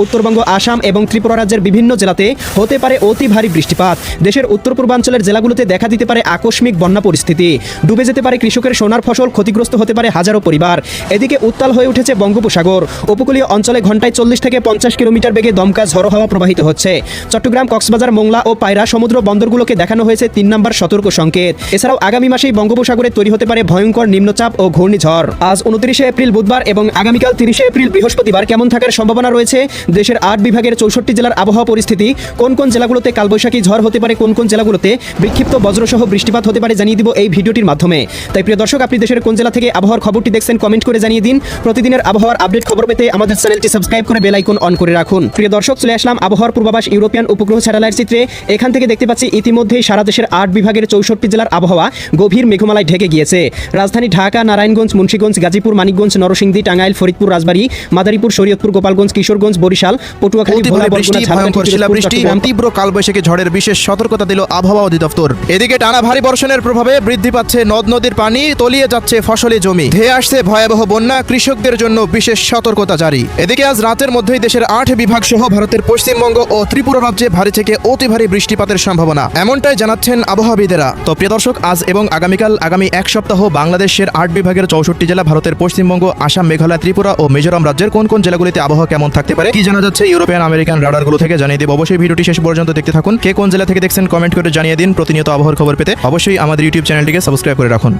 উত্তরবঙ্গ, আসাম এবং ত্রিপুরা রাজ্যের বিভিন্ন জেলাতে হতে পারে অতি ভারী বৃষ্টিপাত। দেশের উত্তর পূর্বাঞ্চলের জেলাগুলোতে দেখা দিতে পারে আকস্মিক বন্যা পরিস্থিতি। ডুবে যেতে পারে কৃষকের সোনার ফসল, ক্ষতিগ্রস্ত হতে পারে হাজারো পরিবার। এদিকে উত্তাল হয়ে উঠেছে বঙ্গোপসাগর। উপকূলীয় অঞ্চলে ঘন্টায় 40 থেকে 50 কিলোমিটার বেগে দমকা ঝড়ো হাওয়া প্রবাহিত হচ্ছে। চট্টগ্রাম, কক্সবাজার, মোংলা ও পায়রা সমুদ্র বন্দরগুলোকে দেখানো হয়েছে 3 নম্বর সতর্ক সংকেত। এছাড়াও আগামী মাসেই বঙ্গোপসাগরে তৈরি হতে পারে ভয়ঙ্কর নিম্নচাপ ও ঘূর্ণিঝড়। আজ 29 এপ্রিল বুধবার এবং আগামীকাল 30 এপ্রিল বৃহস্পতিবার কেমন থাকার সম্ভাবনা রয়েছে, দেশের 8 বিভাগের 64 জেলার আবহাওয়া পরিস্থিতি, কোন কোন জেলাগুলোতে কালবৈশাখী ঝড় হতে পারে, কোন কোন জেলাগুলোতে বিক্ষিপ্ত বজ্রসহ বৃষ্টিপাত হতে পারে জানিয়ে দিব এই ভিডিওটির মাধ্যমে। তাই প্রিয় দর্শক, আপনি দেশের কোন জেলা থেকে আবহাওয়ার খবরটি দেখছেন কমেন্ট করে জানিয়ে দিন। প্রতিদিনের আবহাওয়ার আপডেট খবর পেতে আমাদের চ্যানেলটি সাবস্ক্রাইব করে বেল আইকন অন করে রাখুন। প্রিয় দর্শক, চলে আসলাম আবহাওয়ার পূর্বাভাস ইউরোপিয়ান উপগ্রহ স্যাটেলাইট চিত্রে। এখান থেকে দেখতে পাচ্ছি ইতিমধ্যেই সারা দেশের 8 বিভাগের 64 জেলার আবহাওয়া গভীর মেঘমালায় ঢেকে গিয়েছে। রাজধানী ঢাকা, নারায়ণগঞ্জ, মুন্সিগঞ্জ, গাজীপুর, মানিকগঞ্জ, নরসিংদী, টাঙ্গাইল, ফরিদপুর, রাজবাড়ী, মাদারীপুর, শরীয়তপুর, গোপালগঞ্জ, কিশোরগঞ্জ, বরিশাল, পটুয়াখালী, ভোলা, বরগুনা, ঝালকাঠি, শিলাবৃষ্টি ও তীব্র কালবৈশাখী ঝড়ের বিশেষ সতর্কতা দিল আবহাওয়া অধিদপ্তর। এদিকে টানা ভারী বর্ষণের প্রভাবে বৃদ্ধি পাচ্ছে নদ নদীর পানি, তলিয়ে যাচ্ছে ফসলি জমি, ধেয়ে আসছে ভয়াবহ বন্যা, কৃষকদের জন্য বিশেষ সতর্কতা জারি। এদিকে আজ রাতের মধ্যেই দেশের 8 বিভাগ সহ ভারতের পশ্চিমবঙ্গ ও ত্রিপুরা রাজ্যে ভারী থেকে অতি ভারী বৃষ্টিপাতের সম্ভাবনা, এমনটাই জানাচ্ছেন আবহাওয়াবিদেরা। তো প্রিয় দর্শক, আজ এবং আগামীকাল আগামী এক সপ্তাহ বাংলাদেশের 8 বিভাগের 64 জেলা, ভারতের পশ্চিমবঙ্গ, আসাম, মেঘালয়, ত্রিপুরা ও মিজোরাম রাজ্যের কোন কোন জেলাগুলিতে আবহাওয়া কেমন থাকতে পারে, কি জানা যাচ্ছে ইউরোপিয়ান আমেরিকান রাডারগুলো থেকে জানিয়ে দেব। অবশ্যই ভিডিওটি শেষ পর্যন্ত দেখতে থাকুন। কে কোন জেলা থেকে দেখছেন কমেন্ট করে জানিয়ে দিন। প্রতিনিয়ত আবহাওয়ার খবর পেতে অবশ্যই আমাদের ইউটিউব চ্যানেলটিকে সাবস্ক্রাইব করে রাখুন।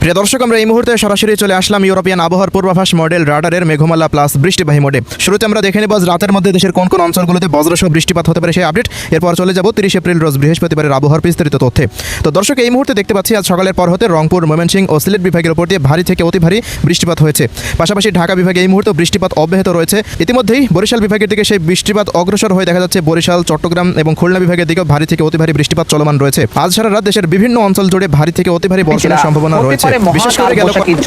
প্রিয় দর্শক, আমরা এই মুহূর্তে সরাসরি চলে আসলাম ইউরোপিয়ান আবহাওয়ার পূর্বাভাস মডেল রাডারের মেঘমালা প্লাস বৃষ্টিবাহী মোডে। শুরুতে আমরা দেখে নেব আজ রাতের মধ্যে দেশের কোন কোন অঞ্চলগুলোতে বজ্রসহ বৃষ্টিপাত হতে পারে সেই আপডেট। এরপর চলে যাব 30 এপ্রিল রোজ বৃহস্পতিবারের আবহাওয়ার বিস্তারিত তথ্যে। তো দর্শক, এই মুহূর্তে দেখতে পাচ্ছি আজ সকালের পর হতে রংপুর, ময়মনসিংহ ও সিলেট বিভাগের উপর দিয়ে ভারী থেকে অতি ভারী বৃষ্টিপাত হয়েছে। পাশাপাশি ঢাকা বিভাগে এই মুহূর্তে বৃষ্টিপাত অব্যাহত রয়েছে। ইতিমধ্যেই বরিশাল বিভাগের দিকে সেই বৃষ্টিপাত অগ্রসর হয়ে দেখা যাচ্ছে। বরিশাল, চট্টগ্রাম এবং খুলনা বিভাগের দিকেও ভারী থেকে অতি ভারী বৃষ্টিপাত চলমান রয়েছে। আজ সারা রাত দেশের বিভিন্ন অঞ্চল জুড়ে ভারী থেকে অতি ভারী বর্ষণের সম্ভাবনা রয়েছে। বিশেষ করে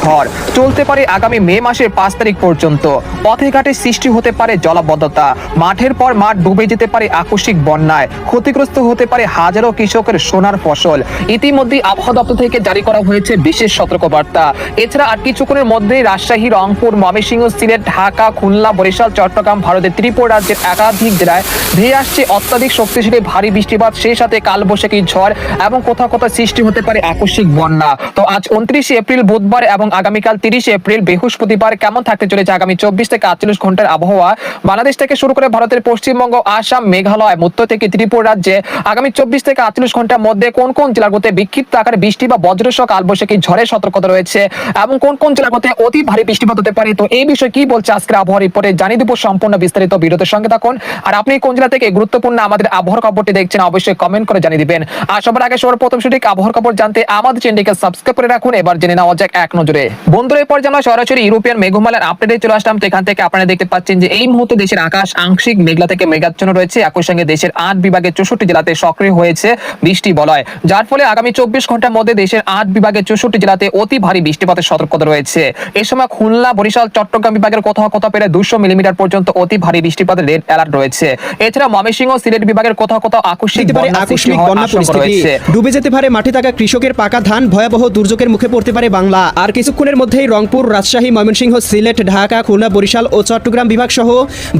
ঝড় চলতে পারে আগামী মে মাসের 5 তারিখ পর্যন্ত। পথে ঘাটে সৃষ্টি হতে পারে জলাবদ্ধতা, মাঠের পর মাঠ ডুবে যেতে পারে আকস্মিক বন্যায়, ক্ষতিগ্রস্ত হতে পারে হাজারো কৃষকের সোনার ফসল। ইতিমধ্যে আবহাওয়া দপ্তর থেকে জারি করা হয়েছে বিশেষ সতর্কবার্তা। এছাড়া আর কিছুক্ষণের মধ্যেই রাজশাহী, রংপুর, ময়মনসিংহ, সিলেট, ঢাকা, খুলনা, বরিশাল, চট্টগ্রাম, ভারতের ত্রিপুরা রাজ্যের একাধিক জেলায় ধেয়ে আসছে অত্যাধিক শক্তিশালী ভারী বৃষ্টিপাত, সেই সাথে কালবৈশাখী ঝড় এবং কোথাও কোথাও সৃষ্টি হতে পারে আকস্মিক বন্যা। তো আজ 29 এপ্রিল বুধবার এবং আগামীকাল 30 এপ্রিল বৃহস্পতিবার কেমন থাকতে চলেছে আগামী 24 থেকে 48 ঘন্টার আবহাওয়া বাংলাদেশ থেকে শুরু করে ভারতের পশ্চিমবঙ্গ, আসাম, মেঘালয়, মধ্য থেকে ত্রিপুরা রাজ্যে আগামী 24 থেকে 48 ঘন্টার মধ্যে কোন কোন জেলাগুলোতে বিক্ষিপ্ত আকারে বৃষ্টি বা বজ্রসহ কালবৈশাখী ঝড়ের সতর্কতা রয়েছে এবং কোন কোন জেলাগুলোতে অতি ভারী বৃষ্টিপাত হতে পারে। তো এই বিষয়ে কি বলছে আজকের আবহাওয়া রিপোর্টে জানিয়ে দেব সম্পূর্ণ বিস্তারিত। ভিডিওর সঙ্গে থাকুন। আর আপনি কোন জেলা থেকে গুরুত্বপূর্ণ আমাদের আবহাওয়ার খবরটি দেখছেন অবশ্যই কমেন্ট করে জানিয়ে দিবেন। আর সবার আগে সর্বপ্রথম সঠিক আবহাওয়ার খবর জানতে আমাদের চ্যানেলটিকে সাবস্ক্রাইব করে রাখুন। এবার জেনে নেওয়া যাক এক নজরে। বন্ধুরা, এরপর আমরা সরাসরি ইউরোপিয়ান মেঘমালার আপডেটে চলে আসলাম। তো এখান থেকে আপনারা দেখতে পাচ্ছেন যে এই মুহূর্তে দেশের আকাশ আংশিক মেঘলা থেকে মেঘাচ্ছন্ন রয়েছে। একই সঙ্গে দেশের 8 বিভাগের 64 জেলাতে সক্রিয় হয়েছে বৃষ্টি বলয়, যার ফলে আগামী 24 ঘন্টার মধ্যে দেশের 8 বিভাগের 64 জেলাতে অতি ভারী বৃষ্টিপাতের সতর্কতা রয়েছে। এই সময় খুলনা, বরিশাল, চট্টগ্রাম বিভাগের কোথাও কোথাও প্রায় 200 মিলিমিটার পর্যন্ত অতি ভারী বৃষ্টিপাতের রেড অ্যালার্ট রয়েছে। এছাড়া ময়মনসিংহ, সিলেট বিভাগের কোথাও কোথাও আকস্মিক বন্যা পরিস্থিতি, ডুবে যেতে পারে মাঠে থাকা কৃষকের পাকা ধান, ভয়াবহ দুর্যোগের মুখে পড়তে পারে বাংলা। আর কিছুক্ষণের মধ্যেই রংপুর, রাজশাহী, ময়মনসিংহ, সিলেট, ঢাকা, খুলনা, বরিশাল ও চট্টগ্রাম বিভাগ সহ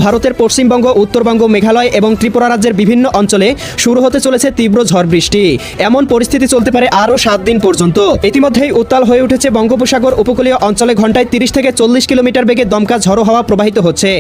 ভারতের পশ্চিমবঙ্গ, উত্তরবঙ্গ, মেঘালয় এবং ত্রিপুরা রাজ্যের বিভিন্ন অঞ্চলে শুরু হতে চলেছে তীব্র ঝড় বৃষ্টি। এমন পরিস্থিতি চলতে পারে আরো 7 দিন পর্যন্ত। ইতিমধ্যেই উত্তাল হয়ে উঠেছে বঙ্গোপসাগর। উপকূলীয় অঞ্চলে ঘন্টায় 30 থেকে 40 কিলোমিটার বেগে দমকা ঝড়ো হাওয়া প্রবাহিত হচ্ছে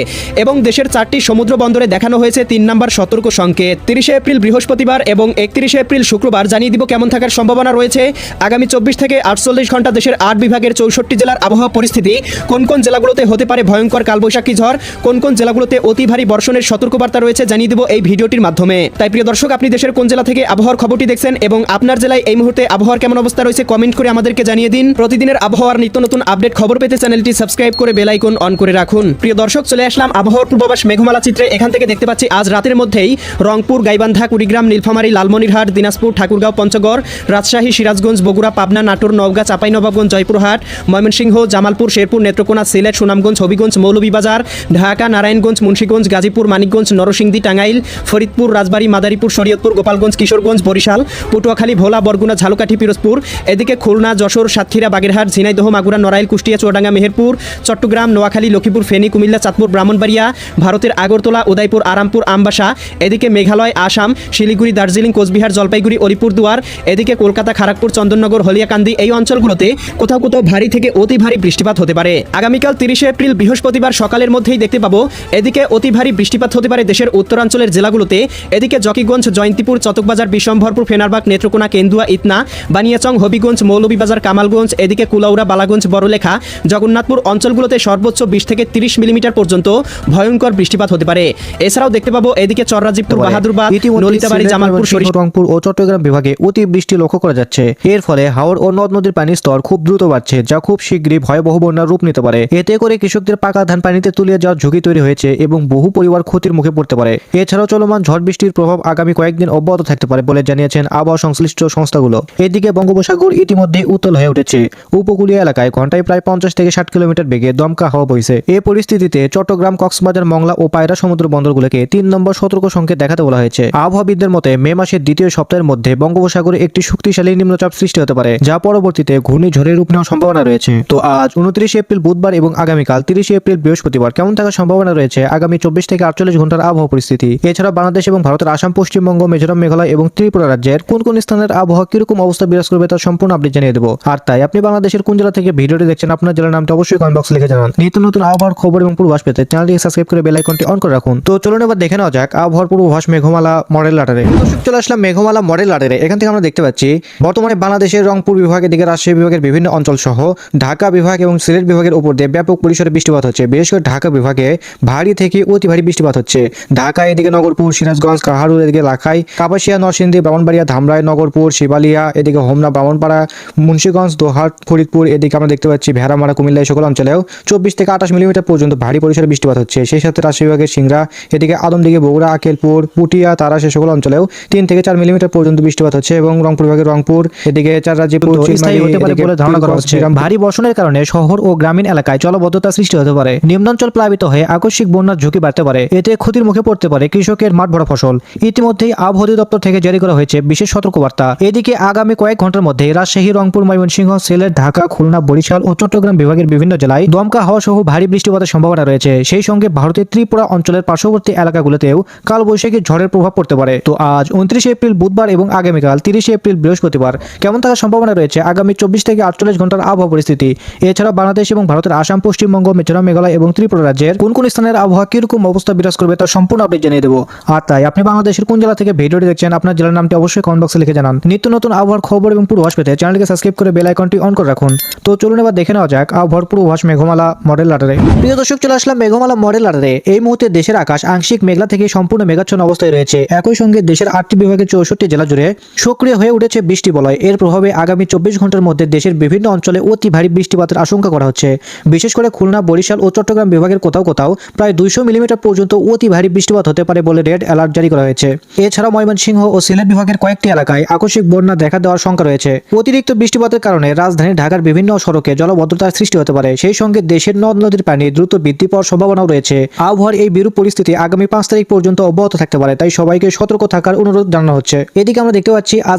এবং দেশের 4টি সমুদ্র বন্দরে দেখানো হয়েছে 3 নম্বর সতর্ক সংকেত। 30 এপ্রিল বৃহস্পতিবার এবং 31 এপ্রিল শুক্রবার জানিয়ে দিব কেমন থাকার সম্ভাবনা রয়েছে আগামী 24 থেকে 48 ঘন্টা দেশের 8 বিভাগের 64 জেলার আবহাওয়া পরিস্থিতি, কোন কোন জেলাগুলোতে হতে পারে ভয়ঙ্কর কালবৈশাখী ঝড়, কোন কোন জেলাগুলোতে অতি ভারী বর্ষণের সতর্কবার্তা রয়েছে জানিয়ে দেব এই ভিডিওটির মাধ্যমে। তাই প্রিয় দর্শক, আপনি দেশের কোন জেলা থেকে আবহাওয়ার খবরটি দেখছেন এবং আপনার জেলায় এই মুহূর্তে আবহাওয়ার কেমন অবস্থা রয়েছে কমেন্ট করে আমাদেরকে জানিয়ে দিন। প্রতিদিনের আবহাওয়ার নিত্য নতুন আপডেট খবর পেতে চ্যানেলটি সাবস্ক্রাইব করে বেল আইকন অন করে রাখুন। প্রিয় দর্শক, চলে আসলাম আবহাওয়ার পূর্বাভাস মেঘমালা চিত্রে। এখান থেকে দেখতে পাচ্ছি আজ রাতের মধ্যেই রংপুর, গাইবান্ধা, কুড়িগ্রাম, নীলফামারী, লালমনিরহাট, দিনাজপুর, ঠাকুরগাঁও, পঞ্চগড়, রাজশাহী, সিরাজগঞ্জ, বগুড়া, পাবনা, নাটোর, নওগাঁ, চাঁপাইনবাবগঞ্জ, জয়পুরহাট, ময়মনসিংহ, জামালপুর, শেরপুর, নেত্রকোনা, সিলেট, সুনামগঞ্জ, হবিগঞ্জ, মৌলভীবাজার, ঢাকা, নারায়ণগঞ্জ, মুন্সিগঞ্জ, গাজীপুর, মানিকগঞ্জ, নরসিংদী, টাঙ্গাইল, ফরিদপুর, রাজবাড়ী, মাদারীপুর, শরীয়তপুর, গোপালগঞ্জ, কিশোরগঞ্জ, বরিশাল, পটুয়াখালী, ভোলা, বরগুনা, ঝালকাঠি, পিরোজপুর, এদিকে খুলনা, যশোর, সাতক্ষীরা, বাগেরহাট, ঝিনাইদহ, মাগুরা, নড়াইল, কুষ্টিয়া, চুয়াডাঙ্গা, মেহেরপুর, চট্টগ্রাম, নোয়াখালী, লক্ষ্মীপুর, ফেনী, কুমিল্লা, চাঁদপুর, ব্রাহ্মণবাড়িয়া, ভারতের আগরতলা, উদয়পুর, আরামপুর, আমবাসা, এদিকে মেঘালয়, আসাম, শিলিগুড়ি, দার্জিলিং, কোচবিহার, জলপাইগুড়ি, আলিপুরদুয়ার, এদিকে কলকাতা, খড়গপুর, চন্দননগর, হলিয়াকান্দি, এই অঞ্চলগুলোতে কোথাও কোথাও ভারী থেকে অতি ভারী বৃষ্টিপাত হতে পারে। আগামীকাল 30 এপ্রিল বৃহস্পতিবার সকালের মধ্যেই দেখতে পাবো এদিকে অতি ভারী বৃষ্টিপাত হতে পারে দেশের উত্তরাঞ্চলের জেলাগুলোতে। এদিকে জকিগঞ্জ, জয়ন্তীপুর, চতকবাজার, বিশম্ভরপুর, ফেনারবাগ, নেত্রকোনা, কেন্দুয়া, ইতনা, বানিয়াচং, হবিগঞ্জ, মৌলভীবাজার, কামালগঞ্জ, এদিকে কুলাউড়া, বালাগঞ্জ, বড়লেখা, জগন্নাথপুর অঞ্চলগুলোতে সর্বোচ্চ 20 থেকে 30 মিলিমিটার পর্যন্ত ভয়ঙ্কর বৃষ্টিপাত হতে পারে। এছাড়াও দেখতে পাবো এদিকে চররাজীবপুর, বাহাদুরবাদ, নলিতাবাড়ি, জামালপুর, রংপুর ও চট্টগ্রাম বিভাগে অতি বৃষ্টি লক্ষ্য করা যাচ্ছে। এর ফলে হাওর ও নদ নদীর পানির স্তর খুব দ্রুত বাড়ছে, যা খুব শীঘ্রই ভয়াবহ বন্যার রূপ নিতে পারে। এতে করে কৃষকদের পাকা ধান পানিতে তলিয়ে যাওয়ার ঝুঁকি তৈরি হয়েছে এবং বহু পরিবার ক্ষতির মুখে পড়তে পারে। এছাড়াও চলমান ঝড় বৃষ্টির প্রভাব আগামী কয়েকদিন অব্যাহত থাকতে পারে বলে জানিয়েছেন আবহাওয়া সংশ্লিষ্ট সংস্থাগুলো। এদিকে বঙ্গোপসাগর ইতিমধ্যে উত্তাল হয়ে উঠেছে। উপকূলীয় এলাকায় ঘন্টায় প্রায় 50 থেকে 60 কিলোমিটার বেগে দমকা হাওয়া বইছে। এই পরিস্থিতিতে চট্টগ্রাম, কক্সবাজার, মংলা ও পায়রা সমুদ্র বন্দরগুলোকে 3 নম্বর সতর্ক সংকেত দেখাতে বলা হয়েছে। আবহাওয়াবিদদের মতে মে মাসের দ্বিতীয় সপ্তাহের মধ্যে বঙ্গোপসাগরে একটি শক্তিশালী নিম্নচাপ সৃষ্টি হতে পারে, যা পরবর্তীতে ঘূর্ণিঝড়ের রূপ নেওয়ার সম্ভাবনা রয়েছে। তো আজ 29 এপ্রিল বুধবার এবং আগামীকাল 30 এপ্রিল বৃহস্পতিবার কেমন থাকার সম্ভাবনা রয়েছে আগামী 24 থেকে 48 ঘন্টার আবহাওয়া পরিস্থিতি। এছাড়া বাংলাদেশ এবং ভারতের আসাম, পশ্চিমবঙ্গ, মিজোরাম, মেঘালয় এবং ত্রিপুরা রাজ্যের কোন কোন স্থানের আবহাওয়া কিরকম অবস্থা বিরাজ করবে তার সম্পূর্ণ আপডেট জানিয়ে দেবো। আর তাই আপনি বাংলাদেশের কোন জেলা থেকে ভিডিওটি দেখছেন আপনার জেলার নামটা অবশ্যই কমেন্ট বক্সে লিখে জানান। নিত্য নতুন আবহাওয়ার খবর এবং পূর্বাভাস পেতে চ্যানেলটিকে সাবস্ক্রাইব করে বেল আইকনটি অন করে রাখুন। তো চলুন এবার দেখে নেওয়া যাক আবহাওয়ার পূর্বাভাস মেঘমালা মডেল লাটারে। দর্শক, চলে আসলাম মেঘমালা মডেল লাটারে। এখান থেকে আমরা দেখতে পাচ্ছি বর্তমানে বাংলাদেশের রংপুর বিভাগের দিকে রাজশাহী বিভাগের বিভিন্ন অঞ্চল সহ ঢাকা বিভাগ এবং সিলেট বিভাগের উপর দিয়ে ব্যাপক পরিসরে বৃষ্টিপাত হচ্ছে। বিশেষ করে ঢাকা বিভাগে ভারী থেকে অতি ভারী বৃষ্টিপাত হচ্ছে। ঢাকা এদিকে নগরপুর, সিরাজগঞ্জ, কাহারুল, এদিকে লাখাই, কাপাসিয়া, নরসিংদী, ব্রাহ্মণবাড়িয়া, ধামরাই, নগরপুর, শিবালিয়া, এদিকে হোমনা, ব্রাহ্মণপাড়া, মুন্সিগঞ্জ, দোহাট, ফরিদপুর, এদিকে আমরা দেখতে পাচ্ছি ভেড়ামারা, কুমিল্লা, এই সকল অঞ্চলেও 24 থেকে 28 মিলিমিটার পর্যন্ত ভারী পরিসরে বৃষ্টিপাত হচ্ছে। সেই সাথে রাজশাহী বিভাগের সিংড়া, এদিকে আদমদিঘি, বগুড়া, আকেলপুর, পুটিয়া, তারা সে সকল অঞ্চলেও 3 থেকে 4 মিলিমিটার পর্যন্ত বৃষ্টিপাত হচ্ছে এবং রংপুর বিভাগের রংপুর, এদিকে চাররাজীবপুর, স্থায়ী হতে পারে বলে ধারণা করা হচ্ছে। ভারী বর্ষণের কারণে শহর ও গ্রামীণ এলাকায় জলবদ্ধতা সৃষ্টি হতে পারে। নিম্নাঞ্চল প্লাবিত হয়ে আকস্মিক বন্যার ঝুঁকি বাড়তে পারে। এতে ক্ষতির মুখে পড়তে পারে কৃষকের মাঠ ভরা ফসল। ইতিমধ্যেই আবহাওয়া অধিদপ্তর থেকে জারি করা হয়েছে বিশেষ সতর্কবার্তা। এদিকে আগামী কয়েক ঘন্টার মধ্যে রাজশাহী, রংপুর, ময়মনসিংহ, সিলেট, ঢাকা, খুলনা, বরিশাল ও চট্টগ্রাম বিভাগের বিভিন্ন জেলায় দমকা হাওয়া সহ ভারী বৃষ্টিপাতের সম্ভাবনা রয়েছে। সেই সঙ্গে ভারতের ত্রিপুরা অঞ্চলের পার্শ্ববর্তী এলাকাগুলোতেও কালবৈশাখী ঝড়ের প্রভাব পড়তে পারে। তো আজ 29 এপ্রিল বুধবার এবং আগামীকাল 30 এপ্রিল বৃহস্পতিবার কেমন থাকার সম্ভাবনা রয়েছে আগামী 24 থেকে 48 ঘন্টার আবহাওয়া পরিস্থিতি। এছাড়া বাংলাদেশ এবং ভারতের আসাম, পশ্চিমবঙ্গ, মিজোরাম, মেঘালয় এবং ত্রিপুরা রাজ্যের কোন কোন স্থানের আবহাওয়া কিরকম অবস্থা বিরাজ করবে তার সম্পূর্ণ আপডেট জানিয়ে দেবো। আর তাই আপনি বাংলাদেশের কোন জেলা থেকে ভিডিওটি দেখছেন আপনার জেলার নামটি অবশ্যই কমেন্ট বক্সে লিখে জানান। নিত্য নতুন আবহাওয়ার খবর এবং পূর্বাভাস পেতে চ্যানেলটিকে সাবস্ক্রাইব করে বেল আইকনটি অন করে রাখুন। তো চলুন এবার দেখে নেওয়া যাক আবহাওয়ার পূর্বাভাস মেঘমালা মডেল লাটারে। প্রিয় দর্শক, চলে আসলাম মেঘমালা মডেল লাটারে। এই মুহূর্তে দেশের আকাশ আংশিক মেঘলা থেকে সম্পূর্ণ মেঘাচ্ছন্ন অবস্থায় রয়েছে। একই সঙ্গে দেশের 8টি বিভাগের 64 জেলা জুড়ে সক্রিয় হয়ে উঠেছে বৃষ্টি বলয়। এর প্রভাবে আগামী 24 ঘন্টার মধ্যে দেশের বিভিন্ন অঞ্চলে অতি ভারী বৃষ্টিপাতের আশঙ্কা করা হচ্ছে। বিশেষ করে খুলনা, বরিশাল ও চট্টগ্রাম বিভাগের কোথাও কোথাও প্রায় 200 মিলিমিটার পর্যন্ত অতি ভারী বৃষ্টিপাত হতে পারে বলে রেড অ্যালার্ট জারি করা হয়েছে। এছাড়া ময়মনসিংহ ও সিলেট বিভাগের কয়েকটি এলাকায় আকস্মিক বন্যা দেখা দেওয়ার শঙ্কা রয়েছে। অতিরিক্ত বৃষ্টিপাতের কারণে রাজধানী ঢাকার বিভিন্ন সড়কে জলবদ্ধতার সৃষ্টি হতে পারে। সেই সঙ্গে দেশের নদ নদীর পানি দ্রুত বৃদ্ধি পাওয়ার সম্ভাবনাও রয়েছে। আবহাওয়ার এই বিরূপ পরিস্থিতি আগামী 5 তারিখ পর্যন্ত অব্যাহত থাকতে পারে, তাই সবাইকে সতর্ক থাকার অনুরোধ জানানো হচ্ছে। এদিকে আমরা দেখতে পাচ্ছি আজ